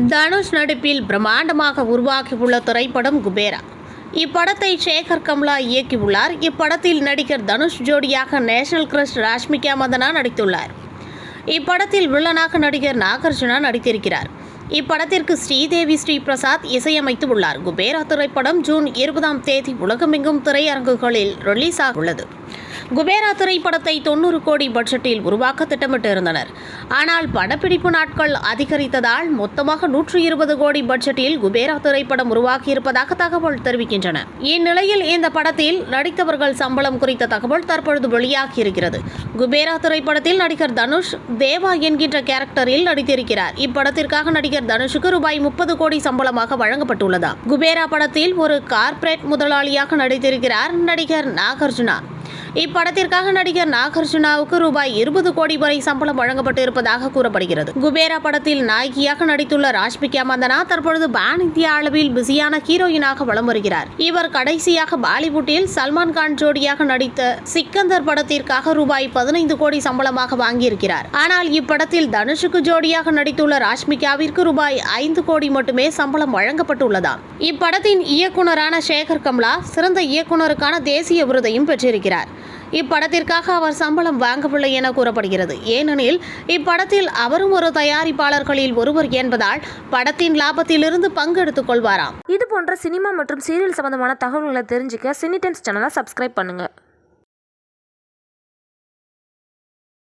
தனுஷ் நடிப்பில் பிரம்மாண்டமாக உருவாகியுள்ள திரைப்படம் குபேரா. இப்படத்தை சேகர் கம்லா இயக்கியுள்ளார். இப்படத்தில் நடிகர் தனுஷ் ஜோடியாக நேஷனல் கிரஷ் ராஷ்மிகா மந்தனா நடித்துள்ளார். இப்படத்தில் வில்லனாக நடிகர் நாகார்ஜுனா நடித்திருக்கிறார். இப்படத்திற்கு ஸ்ரீதேவி ஸ்ரீ பிரசாத் இசையமைத்து உள்ளார். குபேரா திரைப்படம் ஜூன் 20ஆம் தேதி உலகமெங்கும் திரையரங்குகளில் ரிலீஸ் ஆக உள்ளது. குபேரா திரைப்படத்தை 90 கோடி பட்ஜெட்டில் உருவாக்க திட்டமிட்டிருந்தனர். ஆனால் படப்பிடிப்பு நாட்கள் அதிகரித்ததால் மொத்தமாக 120 கோடி பட்ஜெட்டில் குபேரா திரைப்படம் உருவாகியிருப்பதாக தகவல் தெரிவிக்கின்றன. இந்நிலையில் இந்த படத்தில் நடித்தவர்கள் சம்பளம் குறித்த தகவல் தற்பொழுது வெளியாகியிருக்கிறது. குபேரா திரைப்படத்தில் நடிகர் தனுஷ் தேவா என்கின்ற கேரக்டரில் நடித்திருக்கிறார். இப்படத்திற்காக நடிகர் தனுஷுக்கு ரூபாய் 30 கோடி சம்பளமாக வழங்கப்பட்டுள்ளதா. குபேரா படத்தில் ஒரு கார்ப்பரேட் முதலாளியாக நடித்திருக்கிறார் நடிகர் நாகார்ஜுனா. இப்படத்திற்காக நடிகர் நாகார்ஜுனாவுக்கு ரூபாய் 20 கோடி வரை சம்பளம் வழங்கப்பட்டு இருப்பதாக கூறப்படுகிறது. குபேரா படத்தில் நாயகியாக நடித்துள்ள ராஷ்மிகா மந்தனா தற்பொழுது பான் இந்தியா அளவில் பிஸியான ஹீரோயினாக வலம் வருகிறார். இவர் கடைசியாக பாலிவுட்டில் சல்மான் கான் ஜோடியாக நடித்த சிக்கந்தர் படத்திற்காக ரூபாய் 15 கோடி சம்பளமாக வாங்கியிருக்கிறார். ஆனால் இப்படத்தில் தனுஷுக்கு ஜோடியாக நடித்துள்ள ராஷ்மிகாவிற்கு ரூபாய் 5 கோடி மட்டுமே சம்பளம் வழங்கப்பட்டுள்ளதாம். இப்படத்தின் இயக்குனரான சேகர் கம்லா சிறந்த இயக்குனருக்கான தேசிய விருதையும் பெற்றிருக்கிறார். இப்படத்திற்காக அவர் சம்பளம் வாங்கவில்லை என கூறப்படுகிறது. ஏனெனில் இப்படத்தில் அவரும் ஒரு தயாரிப்பாளர்களில் ஒருவர் என்பதால் படத்தின் லாபத்திலிருந்து பங்கெடுத்துக் கொள்வாராம். இது போன்ற சினிமா மற்றும் சீரியல் சம்பந்தமான தகவல்களை தெரிஞ்சுக்க சினி டைம்ஸ் சேனலை சப்ஸ்கிரைப் பண்ணுங்க.